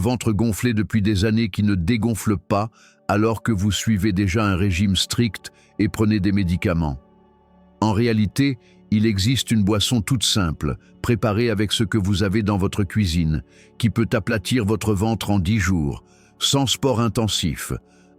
ventre gonflé depuis des années qui ne dégonfle pas alors que vous suivez déjà un régime strict et prenez des médicaments. En réalité, il existe une boisson toute simple, préparée avec ce que vous avez dans votre cuisine, qui peut aplatir votre ventre en 10 jours, sans sport intensif.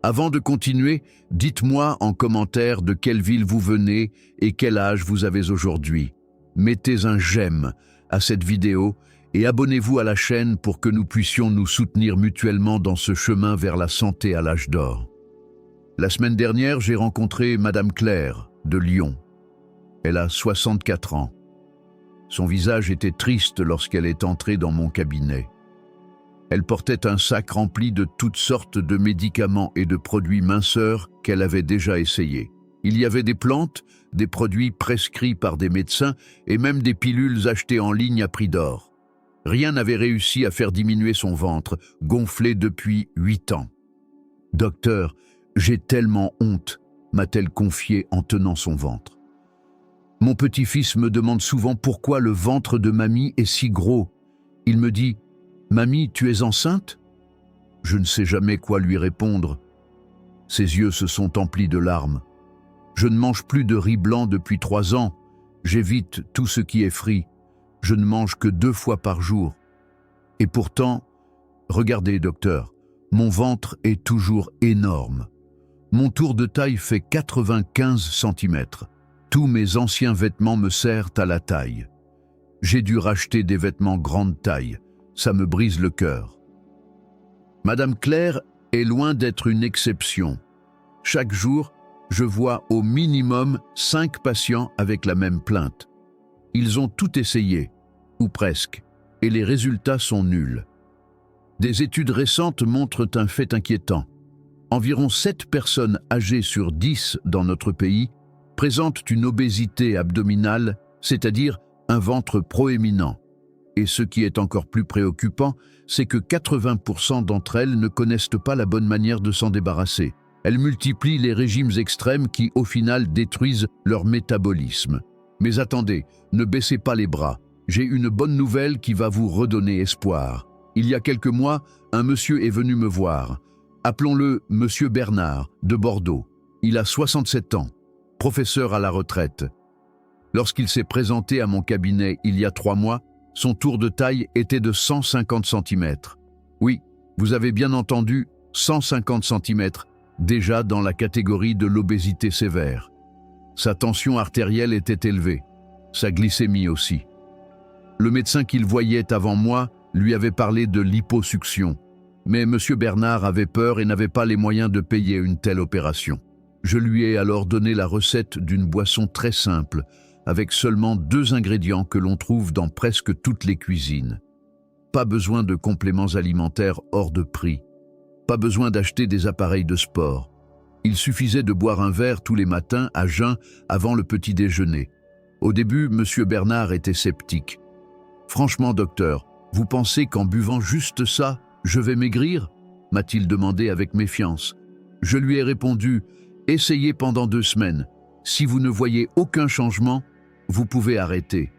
Avant de continuer, dites-moi en commentaire de quelle ville vous venez et quel âge vous avez aujourd'hui. Mettez un j'aime à cette vidéo et abonnez-vous à la chaîne pour que nous puissions nous soutenir mutuellement dans ce chemin vers la santé à l'âge d'or. La semaine dernière, j'ai rencontré Madame Claire, de Lyon. Elle a 64 ans. Son visage était triste lorsqu'elle est entrée dans mon cabinet. Elle portait un sac rempli de toutes sortes de médicaments et de produits minceurs qu'elle avait déjà essayés. Il y avait des plantes, des produits prescrits par des médecins et même des pilules achetées en ligne à prix d'or. Rien n'avait réussi à faire diminuer son ventre, gonflé depuis 8 ans. « Docteur, j'ai tellement honte », m'a-t-elle confié en tenant son ventre. Mon petit-fils me demande souvent pourquoi le ventre de mamie est si gros. Il me dit « Mamie, tu es enceinte ?» Je ne sais jamais quoi lui répondre. Ses yeux se sont emplis de larmes. Je ne mange plus de riz blanc depuis 3 ans. J'évite tout ce qui est frit. Je ne mange que 2 fois par jour. Et pourtant, regardez docteur, mon ventre est toujours énorme. Mon tour de taille fait 95 cm. Tous mes anciens vêtements me serrent à la taille. J'ai dû racheter des vêtements grande taille. Ça me brise le cœur. Madame Claire est loin d'être une exception. Chaque jour, je vois au minimum 5 patients avec la même plainte. Ils ont tout essayé, ou presque, et les résultats sont nuls. Des études récentes montrent un fait inquiétant. Environ 7 personnes âgées sur 10 dans notre pays présentent une obésité abdominale, c'est-à-dire un ventre proéminent. Et ce qui est encore plus préoccupant, c'est que 80% d'entre elles ne connaissent pas la bonne manière de s'en débarrasser. Elles multiplient les régimes extrêmes qui, au final, détruisent leur métabolisme. Mais attendez, ne baissez pas les bras. J'ai une bonne nouvelle qui va vous redonner espoir. Il y a quelques mois, un monsieur est venu me voir. Appelons-le Monsieur Bernard, de Bordeaux. Il a 67 ans, professeur à la retraite. Lorsqu'il s'est présenté à mon cabinet il y a 3 mois, son tour de taille était de 150 cm. Oui, vous avez bien entendu, 150 cm, déjà dans la catégorie de l'obésité sévère. Sa tension artérielle était élevée, sa glycémie aussi. Le médecin qu'il voyait avant moi lui avait parlé de liposuction, mais M. Bernard avait peur et n'avait pas les moyens de payer une telle opération. Je lui ai alors donné la recette d'une boisson très simple, avec seulement 2 ingrédients que l'on trouve dans presque toutes les cuisines. Pas besoin de compléments alimentaires hors de prix. Pas besoin d'acheter des appareils de sport. Il suffisait de boire un verre tous les matins à jeun avant le petit déjeuner. Au début, M. Bernard était sceptique. « Franchement, docteur, vous pensez qu'en buvant juste ça, je vais maigrir ?» m'a-t-il demandé avec méfiance. Je lui ai répondu « Essayez pendant 2 semaines. Si vous ne voyez aucun changement, vous pouvez arrêter. »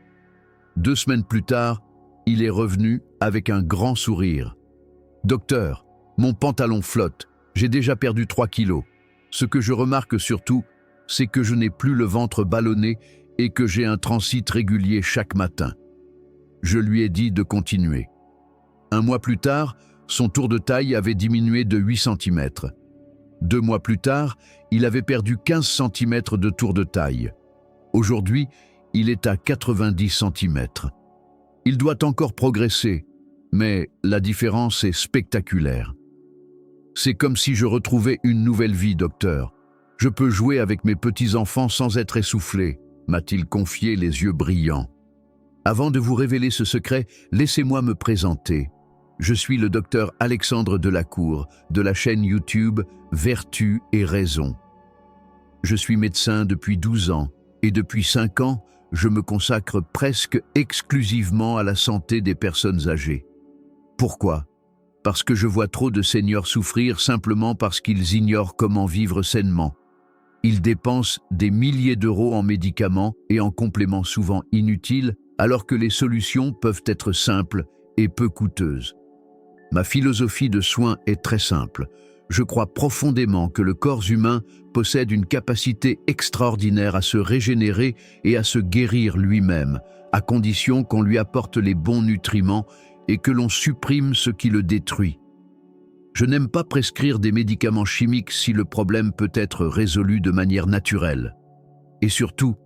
2 semaines plus tard, il est revenu avec un grand sourire. « Docteur, mon pantalon flotte, j'ai déjà perdu 3 kilos. Ce que je remarque surtout, c'est que je n'ai plus le ventre ballonné et que j'ai un transit régulier chaque matin. » Je lui ai dit de continuer. 1 mois plus tard, son tour de taille avait diminué de 8 cm. 2 mois plus tard, il avait perdu 15 cm de tour de taille. Aujourd'hui, il est à 90 cm. Il doit encore progresser, mais la différence est spectaculaire. C'est comme si je retrouvais une nouvelle vie, docteur. Je peux jouer avec mes petits-enfants sans être essoufflé, m'a-t-il confié les yeux brillants. Avant de vous révéler ce secret, laissez-moi me présenter. Je suis le docteur Alexandre Delacour, de la chaîne YouTube Vertu et Raison. Je suis médecin depuis 12 ans et depuis 5 ans, je me consacre presque exclusivement à la santé des personnes âgées. Pourquoi ? Parce que je vois trop de seniors souffrir simplement parce qu'ils ignorent comment vivre sainement. Ils dépensent des milliers d'euros en médicaments et en compléments souvent inutiles, alors que les solutions peuvent être simples et peu coûteuses. Ma philosophie de soins est très simple. Je crois profondément que le corps humain possède une capacité extraordinaire à se régénérer et à se guérir lui-même, à condition qu'on lui apporte les bons nutriments et que l'on supprime ce qui le détruit. Je n'aime pas prescrire des médicaments chimiques si le problème peut être résolu de manière naturelle. Et surtout,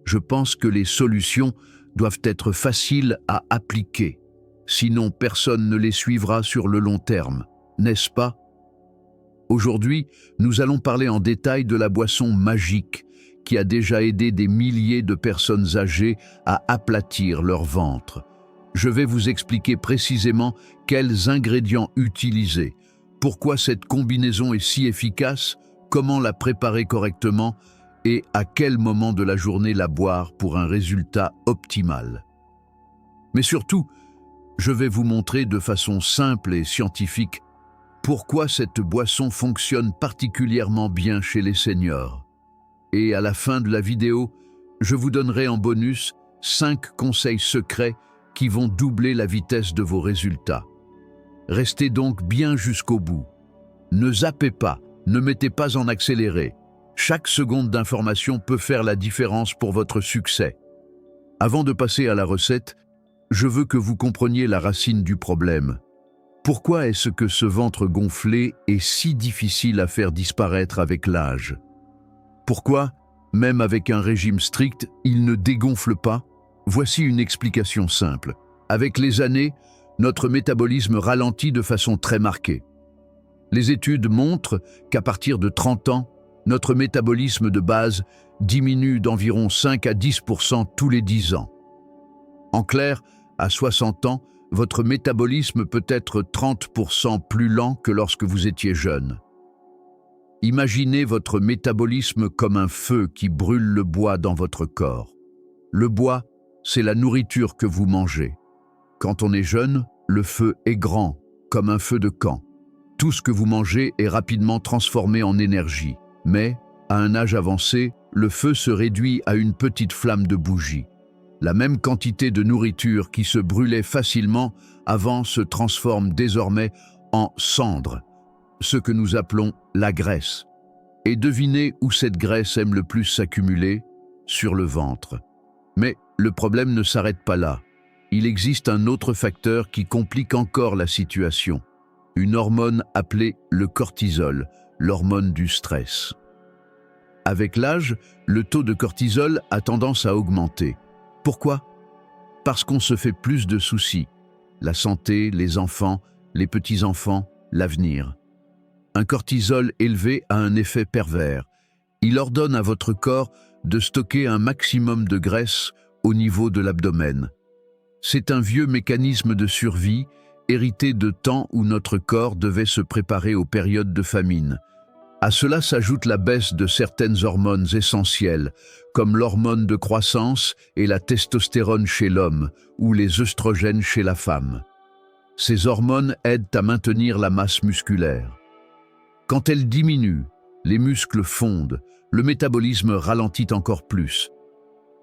je pense que les solutions doivent être faciles à appliquer. Sinon, personne ne les suivra sur le long terme, n'est-ce pas? Aujourd'hui, nous allons parler en détail de la boisson magique qui a déjà aidé des milliers de personnes âgées à aplatir leur ventre. Je vais vous expliquer précisément quels ingrédients utiliser, pourquoi cette combinaison est si efficace, comment la préparer correctement et à quel moment de la journée la boire pour un résultat optimal. Mais surtout, je vais vous montrer de façon simple et scientifique pourquoi cette boisson fonctionne particulièrement bien chez les seniors. Et à la fin de la vidéo, je vous donnerai en bonus 5 conseils secrets qui vont doubler la vitesse de vos résultats. Restez donc bien jusqu'au bout. Ne zappez pas, ne mettez pas en accéléré. Chaque seconde d'information peut faire la différence pour votre succès. Avant de passer à la recette, je veux que vous compreniez la racine du problème. Pourquoi est-ce que ce ventre gonflé est si difficile à faire disparaître avec l'âge? Pourquoi, même avec un régime strict, il ne dégonfle pas? Voici une explication simple. Avec les années, notre métabolisme ralentit de façon très marquée. Les études montrent qu'à partir de 30 ans, notre métabolisme de base diminue d'environ 5 à 10% tous les 10 ans. En clair, à 60 ans, votre métabolisme peut être 30% plus lent que lorsque vous étiez jeune. Imaginez votre métabolisme comme un feu qui brûle le bois dans votre corps. Le bois, c'est la nourriture que vous mangez. Quand on est jeune, le feu est grand, comme un feu de camp. Tout ce que vous mangez est rapidement transformé en énergie. Mais, à un âge avancé, le feu se réduit à une petite flamme de bougie. La même quantité de nourriture qui se brûlait facilement avant se transforme désormais en cendre, ce que nous appelons la graisse. Et devinez où cette graisse aime le plus s'accumuler? Sur le ventre. Mais le problème ne s'arrête pas là. Il existe un autre facteur qui complique encore la situation. Une hormone appelée le cortisol, l'hormone du stress. Avec l'âge, le taux de cortisol a tendance à augmenter. Pourquoi? Parce qu'on se fait plus de soucis. La santé, les enfants, les petits-enfants, l'avenir. Un cortisol élevé a un effet pervers. Il ordonne à votre corps de stocker un maximum de graisse au niveau de l'abdomen. C'est un vieux mécanisme de survie hérité de temps où notre corps devait se préparer aux périodes de famine. À cela s'ajoute la baisse de certaines hormones essentielles, comme l'hormone de croissance et la testostérone chez l'homme, ou les œstrogènes chez la femme. Ces hormones aident à maintenir la masse musculaire. Quand elles diminuent, les muscles fondent, le métabolisme ralentit encore plus.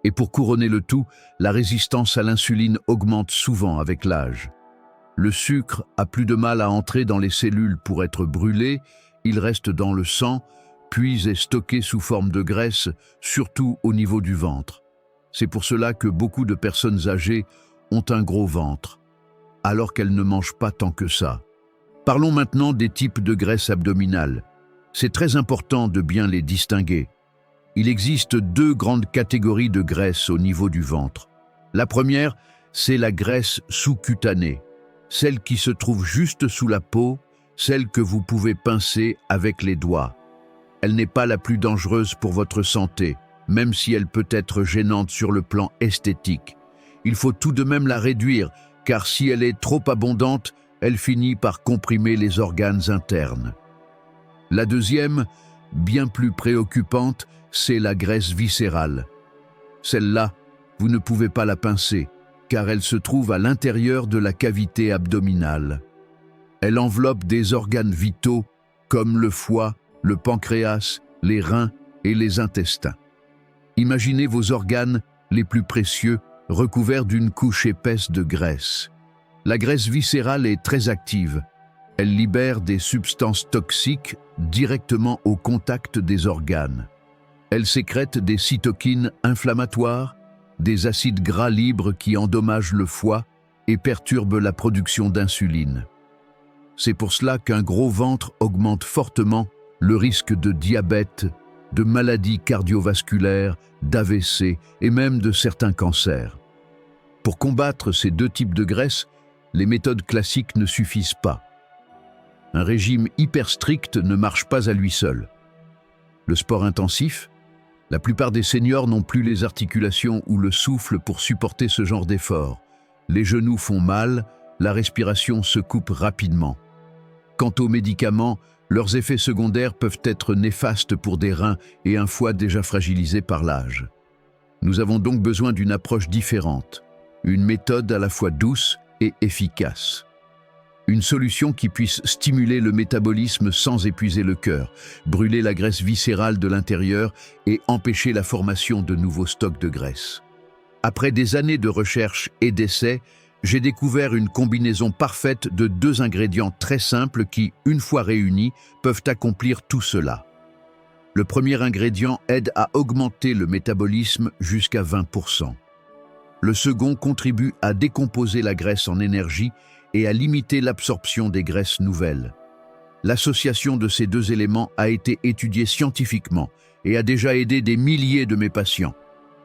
Et pour couronner le tout, la résistance à l'insuline augmente souvent avec l'âge. Le sucre a plus de mal à entrer dans les cellules pour être brûlé, il reste dans le sang, puis est stocké sous forme de graisse, surtout au niveau du ventre. C'est pour cela que beaucoup de personnes âgées ont un gros ventre, alors qu'elles ne mangent pas tant que ça. Parlons maintenant des types de graisse abdominale. C'est très important de bien les distinguer. Il existe 2 grandes catégories de graisse au niveau du ventre. La première, c'est la graisse sous-cutanée, celle qui se trouve juste sous la peau, celle que vous pouvez pincer avec les doigts. Elle n'est pas la plus dangereuse pour votre santé, même si elle peut être gênante sur le plan esthétique. Il faut tout de même la réduire, car si elle est trop abondante, elle finit par comprimer les organes internes. La deuxième, bien plus préoccupante, c'est la graisse viscérale. Celle-là, vous ne pouvez pas la pincer, car elle se trouve à l'intérieur de la cavité abdominale. Elle enveloppe des organes vitaux comme le foie, le pancréas, les reins et les intestins. Imaginez vos organes les plus précieux recouverts d'une couche épaisse de graisse. La graisse viscérale est très active. Elle libère des substances toxiques directement au contact des organes. Elle sécrète des cytokines inflammatoires, des acides gras libres qui endommagent le foie et perturbent la production d'insuline. C'est pour cela qu'un gros ventre augmente fortement le risque de diabète, de maladies cardiovasculaires, d'AVC et même de certains cancers. Pour combattre ces deux types de graisse, les méthodes classiques ne suffisent pas. Un régime hyper strict ne marche pas à lui seul. Le sport intensif, la plupart des seniors n'ont plus les articulations ou le souffle pour supporter ce genre d'effort. Les genoux font mal, la respiration se coupe rapidement. Quant aux médicaments, leurs effets secondaires peuvent être néfastes pour des reins et un foie déjà fragilisé par l'âge. Nous avons donc besoin d'une approche différente, une méthode à la fois douce et efficace. Une solution qui puisse stimuler le métabolisme sans épuiser le cœur, brûler la graisse viscérale de l'intérieur et empêcher la formation de nouveaux stocks de graisse. Après des années de recherche et d'essais, j'ai découvert une combinaison parfaite de deux ingrédients très simples qui, une fois réunis, peuvent accomplir tout cela. Le premier ingrédient aide à augmenter le métabolisme jusqu'à 20%. Le second contribue à décomposer la graisse en énergie et à limiter l'absorption des graisses nouvelles. L'association de ces deux éléments a été étudiée scientifiquement et a déjà aidé des milliers de mes patients.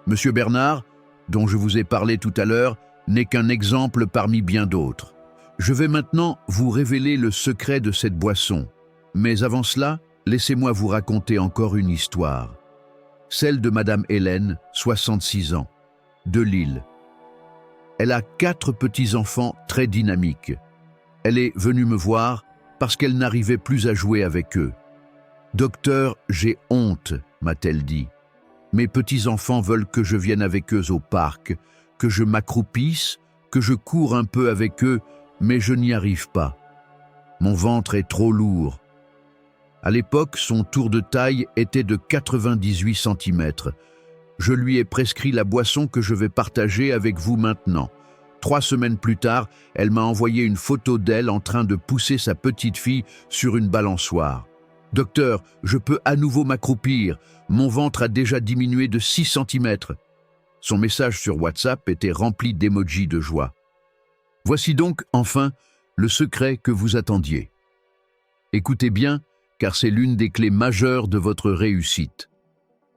Monsieur Bernard, dont je vous ai parlé tout à l'heure, n'est qu'un exemple parmi bien d'autres. Je vais maintenant vous révéler le secret de cette boisson. Mais avant cela, laissez-moi vous raconter encore une histoire. Celle de Madame Hélène, 66 ans, de Lille. Elle a 4 petits-enfants très dynamiques. Elle est venue me voir parce qu'elle n'arrivait plus à jouer avec eux. « Docteur, j'ai honte », m'a-t-elle dit. « Mes petits-enfants veulent que je vienne avec eux au parc, que je m'accroupisse, que je cours un peu avec eux, mais je n'y arrive pas. Mon ventre est trop lourd. » À l'époque, son tour de taille était de 98 cm. Je lui ai prescrit la boisson que je vais partager avec vous maintenant. 3 semaines plus tard, elle m'a envoyé une photo d'elle en train de pousser sa petite fille sur une balançoire. « Docteur, je peux à nouveau m'accroupir. Mon ventre a déjà diminué de 6 cm. » Son message sur WhatsApp était rempli d'émojis de joie. Voici donc, enfin, le secret que vous attendiez. Écoutez bien, car c'est l'une des clés majeures de votre réussite.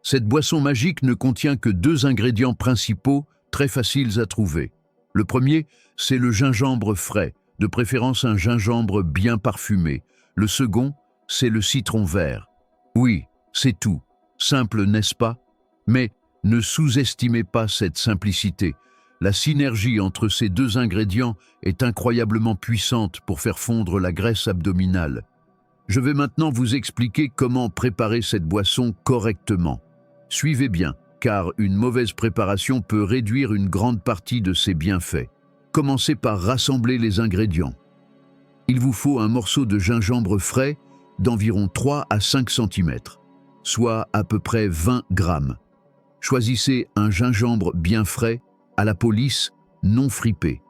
Cette boisson magique ne contient que 2 ingrédients principaux très faciles à trouver. Le premier, c'est le gingembre frais, de préférence un gingembre bien parfumé. Le second, c'est le citron vert. Oui, c'est tout. Simple, n'est-ce pas? Mais ne sous-estimez pas cette simplicité. La synergie entre ces 2 ingrédients est incroyablement puissante pour faire fondre la graisse abdominale. Je vais maintenant vous expliquer comment préparer cette boisson correctement. Suivez bien, car une mauvaise préparation peut réduire une grande partie de ses bienfaits. Commencez par rassembler les ingrédients. Il vous faut un morceau de gingembre frais d'environ 3 à 5 cm, soit à peu près 20 grammes. Choisissez un gingembre bien frais, à la peau lisse, non fripé.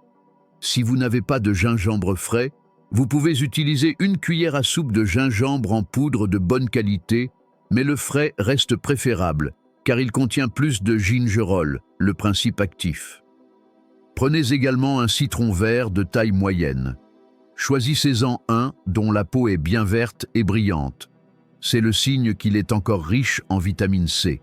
Si vous n'avez pas de gingembre frais, vous pouvez utiliser 1 cuillère à soupe de gingembre en poudre de bonne qualité, mais le frais reste préférable, car il contient plus de gingerol, le principe actif. Prenez également un citron vert de taille moyenne. Choisissez-en un dont la peau est bien verte et brillante. C'est le signe qu'il est encore riche en vitamine C.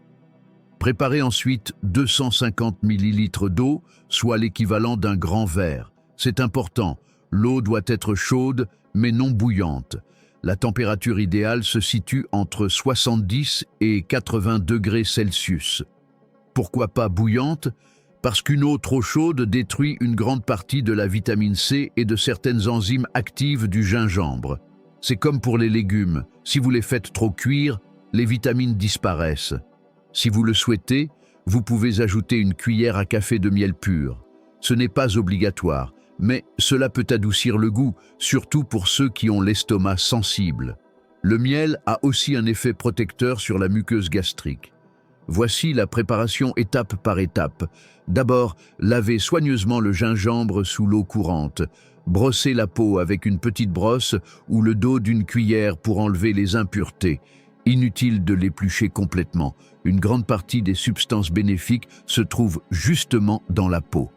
Préparez ensuite 250 ml d'eau, soit l'équivalent d'un grand verre. C'est important, l'eau doit être chaude mais non bouillante. La température idéale se situe entre 70 et 80 degrés Celsius. Pourquoi pas bouillante? Parce qu'une eau trop chaude détruit une grande partie de la vitamine C et de certaines enzymes actives du gingembre. C'est comme pour les légumes, si vous les faites trop cuire, les vitamines disparaissent. Si vous le souhaitez, vous pouvez ajouter 1 cuillère à café de miel pur. Ce n'est pas obligatoire, mais cela peut adoucir le goût, surtout pour ceux qui ont l'estomac sensible. Le miel a aussi un effet protecteur sur la muqueuse gastrique. Voici la préparation étape par étape. D'abord, lavez soigneusement le gingembre sous l'eau courante. Brossez la peau avec une petite brosse ou le dos d'une cuillère pour enlever les impuretés. Inutile de l'éplucher complètement. Une grande partie des substances bénéfiques se trouve justement dans la peau.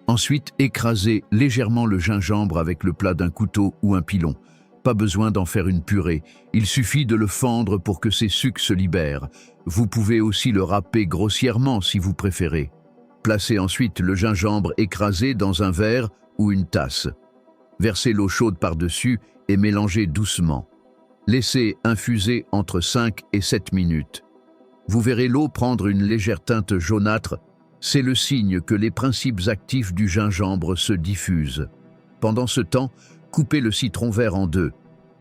Ensuite, écrasez légèrement le gingembre avec le plat d'un couteau ou un pilon. Pas besoin d'en faire une purée, il suffit de le fendre pour que ses sucs se libèrent. Vous pouvez aussi le râper grossièrement si vous préférez. Placez ensuite le gingembre écrasé dans un verre ou une tasse. Versez l'eau chaude par-dessus et mélangez doucement. Laissez infuser entre 5 et 7 minutes. Vous verrez l'eau prendre une légère teinte jaunâtre. C'est le signe que les principes actifs du gingembre se diffusent. Pendant ce temps, coupez le citron vert en deux.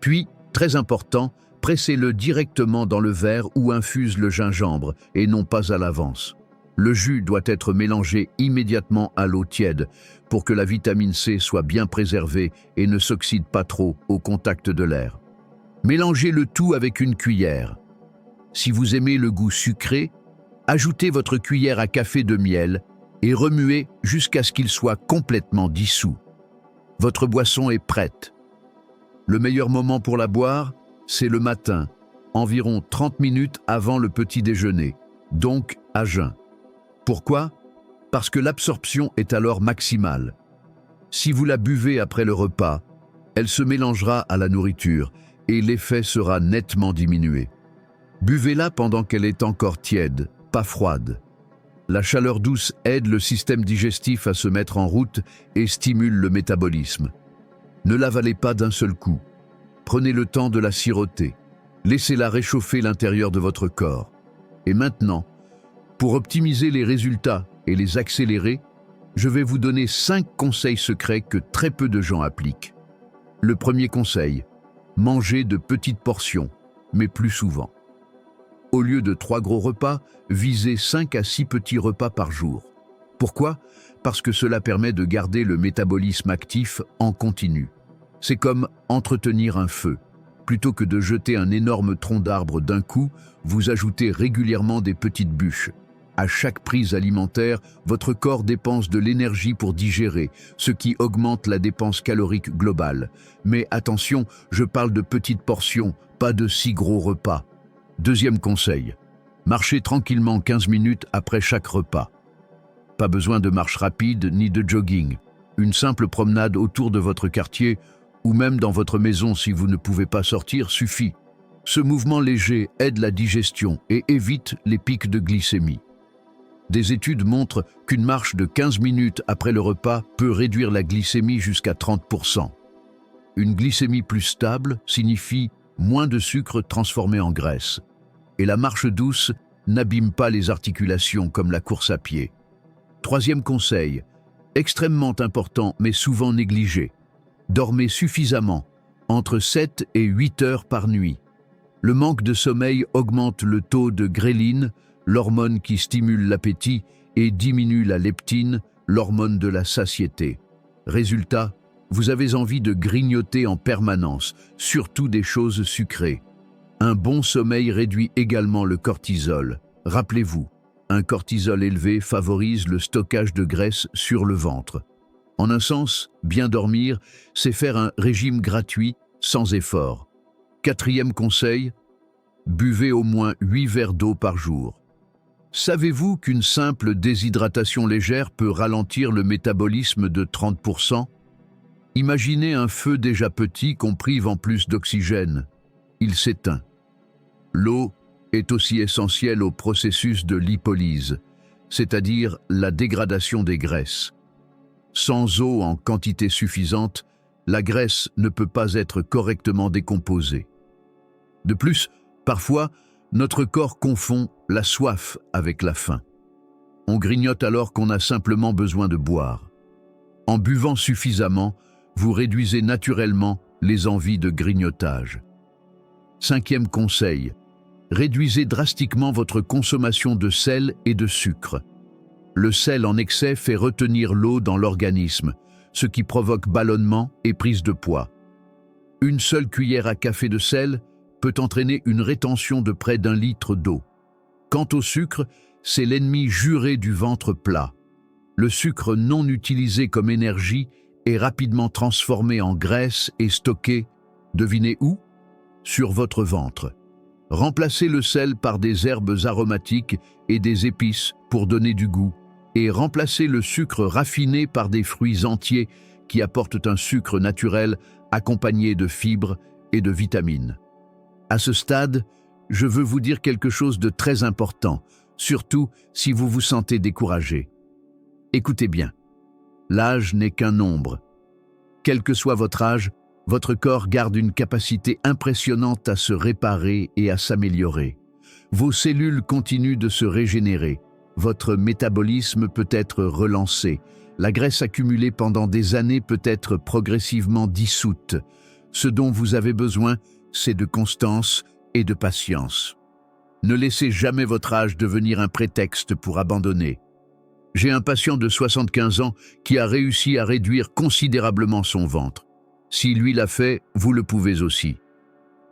Puis, très important, pressez-le directement dans le verre où infuse le gingembre et non pas à l'avance. Le jus doit être mélangé immédiatement à l'eau tiède pour que la vitamine C soit bien préservée et ne s'oxyde pas trop au contact de l'air. Mélangez le tout avec une cuillère. Si vous aimez le goût sucré, ajoutez votre cuillère à café de miel et remuez jusqu'à ce qu'il soit complètement dissous. Votre boisson est prête. Le meilleur moment pour la boire, c'est le matin, environ 30 minutes avant le petit déjeuner, donc à jeun. Pourquoi? Parce que l'absorption est alors maximale. Si vous la buvez après le repas, elle se mélangera à la nourriture et l'effet sera nettement diminué. Buvez-la pendant qu'elle est encore tiède, pas froide. La chaleur douce aide le système digestif à se mettre en route et stimule le métabolisme. Ne l'avalez pas d'un seul coup. Prenez le temps de la siroter. Laissez-la réchauffer l'intérieur de votre corps. Et maintenant, pour optimiser les résultats et les accélérer, je vais vous donner 5 conseils secrets que très peu de gens appliquent. Le premier conseil, mangez de petites portions, mais plus souvent. Au lieu de 3 gros repas, visez 5 à 6 petits repas par jour. Pourquoi? Parce que cela permet de garder le métabolisme actif en continu. C'est comme entretenir un feu. Plutôt que de jeter un énorme tronc d'arbre d'un coup, vous ajoutez régulièrement des petites bûches. À chaque prise alimentaire, votre corps dépense de l'énergie pour digérer, ce qui augmente la dépense calorique globale. Mais attention, je parle de petites portions, pas de 6 gros repas. Deuxième conseil, marchez tranquillement 15 minutes après chaque repas. Pas besoin de marche rapide ni de jogging. Une simple promenade autour de votre quartier ou même dans votre maison si vous ne pouvez pas sortir suffit. Ce mouvement léger aide la digestion et évite les pics de glycémie. Des études montrent qu'une marche de 15 minutes après le repas peut réduire la glycémie jusqu'à 30%. Une glycémie plus stable signifie moins de sucre transformé en graisse. Et la marche douce n'abîme pas les articulations comme la course à pied. Troisième conseil, extrêmement important mais souvent négligé. Dormez suffisamment, entre 7 et 8 heures par nuit. Le manque de sommeil augmente le taux de gréline, l'hormone qui stimule l'appétit, et diminue la leptine, l'hormone de la satiété. Résultat, vous avez envie de grignoter en permanence, surtout des choses sucrées. Un bon sommeil réduit également le cortisol. Rappelez-vous, un cortisol élevé favorise le stockage de graisse sur le ventre. En un sens, bien dormir, c'est faire un régime gratuit, sans effort. Quatrième conseil, buvez au moins 8 verres d'eau par jour. Savez-vous qu'une simple déshydratation légère peut ralentir le métabolisme de 30%? Imaginez un feu déjà petit qu'on prive en plus d'oxygène. Il s'éteint. L'eau est aussi essentielle au processus de lipolyse, c'est-à-dire la dégradation des graisses. Sans eau en quantité suffisante, la graisse ne peut pas être correctement décomposée. De plus, parfois, notre corps confond la soif avec la faim. On grignote alors qu'on a simplement besoin de boire. En buvant suffisamment, vous réduisez naturellement les envies de grignotage. Cinquième conseil, réduisez drastiquement votre consommation de sel et de sucre. Le sel en excès fait retenir l'eau dans l'organisme, ce qui provoque ballonnement et prise de poids. Une seule cuillère à café de sel peut entraîner une rétention de près d'1 litre d'eau. Quant au sucre, c'est l'ennemi juré du ventre plat. Le sucre non utilisé comme énergie est rapidement transformé en graisse et stocké, devinez où? Sur votre ventre. Remplacez le sel par des herbes aromatiques et des épices pour donner du goût, et remplacez le sucre raffiné par des fruits entiers qui apportent un sucre naturel accompagné de fibres et de vitamines. À ce stade, je veux vous dire quelque chose de très important, surtout si vous vous sentez découragé. Écoutez bien, l'âge n'est qu'un nombre. Quel que soit votre âge, votre corps garde une capacité impressionnante à se réparer et à s'améliorer. Vos cellules continuent de se régénérer, votre métabolisme peut être relancé, la graisse accumulée pendant des années peut être progressivement dissoute. Ce dont vous avez besoin, c'est de constance et de patience. Ne laissez jamais votre âge devenir un prétexte pour abandonner. J'ai un patient de 75 ans qui a réussi à réduire considérablement son ventre. Si lui l'a fait, vous le pouvez aussi.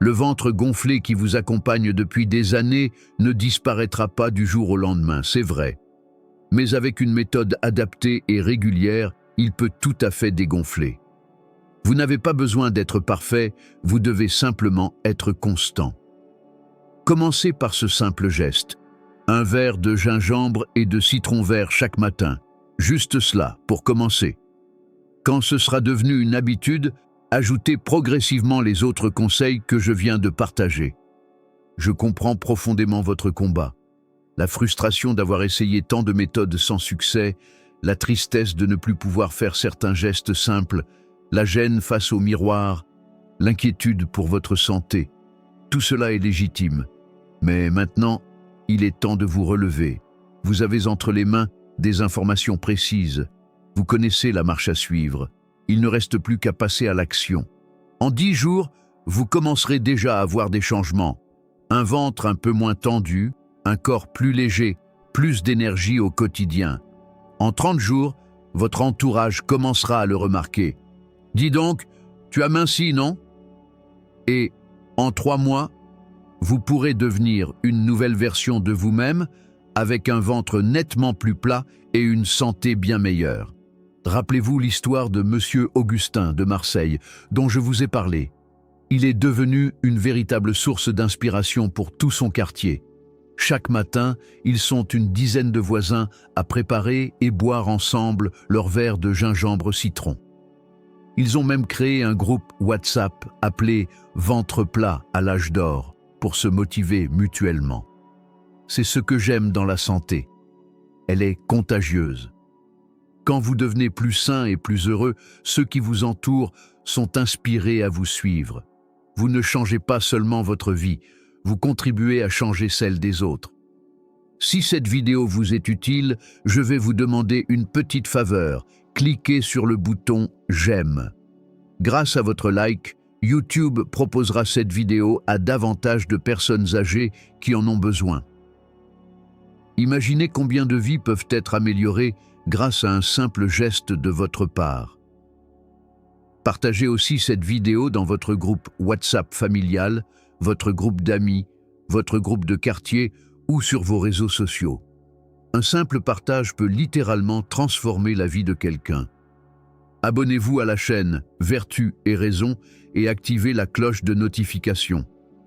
Le ventre gonflé qui vous accompagne depuis des années ne disparaîtra pas du jour au lendemain, c'est vrai. Mais avec une méthode adaptée et régulière, il peut tout à fait dégonfler. Vous n'avez pas besoin d'être parfait, vous devez simplement être constant. Commencez par ce simple geste. Un verre de gingembre et de citron vert chaque matin. Juste cela, pour commencer. Quand ce sera devenu une habitude, ajoutez progressivement les autres conseils que je viens de partager. Je comprends profondément votre combat. La frustration d'avoir essayé tant de méthodes sans succès, la tristesse de ne plus pouvoir faire certains gestes simples, la gêne face au miroir, l'inquiétude pour votre santé. Tout cela est légitime. Mais maintenant, il est temps de vous relever. Vous avez entre les mains des informations précises. Vous connaissez la marche à suivre. Il ne reste plus qu'à passer à l'action. En 10 jours, vous commencerez déjà à voir des changements. Un ventre un peu moins tendu, un corps plus léger, plus d'énergie au quotidien. En 30 jours, votre entourage commencera à le remarquer. Dis donc, tu as minci, non? Et en 3 mois, vous pourrez devenir une nouvelle version de vous-même avec un ventre nettement plus plat et une santé bien meilleure. Rappelez-vous l'histoire de Monsieur Augustin de Marseille, dont je vous ai parlé. Il est devenu une véritable source d'inspiration pour tout son quartier. Chaque matin, ils sont une dizaine de voisins à préparer et boire ensemble leur verre de gingembre citron. Ils ont même créé un groupe WhatsApp appelé « Ventre plat à l'âge d'or » pour se motiver mutuellement. C'est ce que j'aime dans la santé. Elle est contagieuse. Quand vous devenez plus sain et plus heureux, ceux qui vous entourent sont inspirés à vous suivre. Vous ne changez pas seulement votre vie, vous contribuez à changer celle des autres. Si cette vidéo vous est utile, je vais vous demander une petite faveur. Cliquez sur le bouton « J'aime ». Grâce à votre like, YouTube proposera cette vidéo à davantage de personnes âgées qui en ont besoin. Imaginez combien de vies peuvent être améliorées grâce à un simple geste de votre part. Partagez aussi cette vidéo dans votre groupe WhatsApp familial, votre groupe d'amis, votre groupe de quartier ou sur vos réseaux sociaux. Un simple partage peut littéralement transformer la vie de quelqu'un. Abonnez-vous à la chaîne Vertu et Raison et activez la cloche de notification.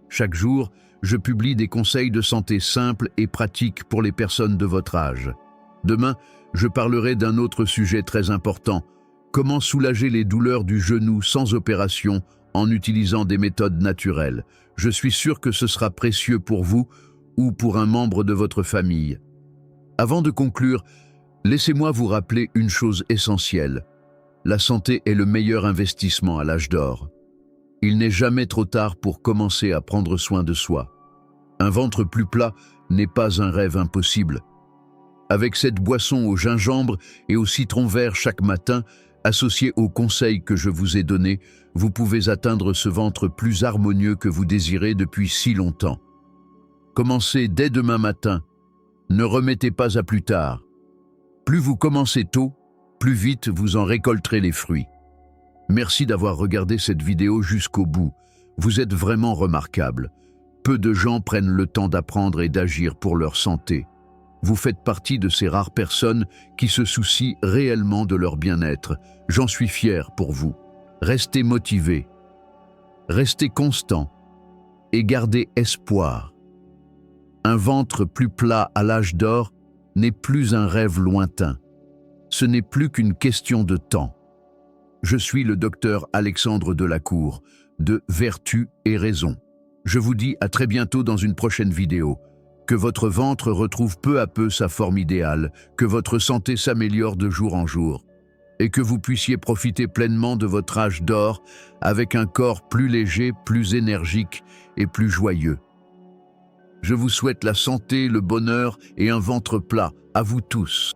Chaque jour, je publie des conseils de santé simples et pratiques pour les personnes de votre âge. Demain, je parlerai d'un autre sujet très important, comment soulager les douleurs du genou sans opération en utilisant des méthodes naturelles. Je suis sûr que ce sera précieux pour vous ou pour un membre de votre famille. Avant de conclure, laissez-moi vous rappeler une chose essentielle. La santé est le meilleur investissement à l'âge d'or. Il n'est jamais trop tard pour commencer à prendre soin de soi. Un ventre plus plat n'est pas un rêve impossible. Avec cette boisson au gingembre et au citron vert chaque matin, associée aux conseils que je vous ai donnés, vous pouvez atteindre ce ventre plus harmonieux que vous désirez depuis si longtemps. Commencez dès demain matin. Ne remettez pas à plus tard. Plus vous commencez tôt, plus vite vous en récolterez les fruits. Merci d'avoir regardé cette vidéo jusqu'au bout. Vous êtes vraiment remarquable. Peu de gens prennent le temps d'apprendre et d'agir pour leur santé. Vous faites partie de ces rares personnes qui se soucient réellement de leur bien-être. J'en suis fier pour vous. Restez motivés, restez constants et gardez espoir. Un ventre plus plat à l'âge d'or n'est plus un rêve lointain. Ce n'est plus qu'une question de temps. Je suis le docteur Alexandre Delacour, de Vertu et Raison. Je vous dis à très bientôt dans une prochaine vidéo. Que votre ventre retrouve peu à peu sa forme idéale, que votre santé s'améliore de jour en jour, et que vous puissiez profiter pleinement de votre âge d'or avec un corps plus léger, plus énergique et plus joyeux. Je vous souhaite la santé, le bonheur et un ventre plat, à vous tous.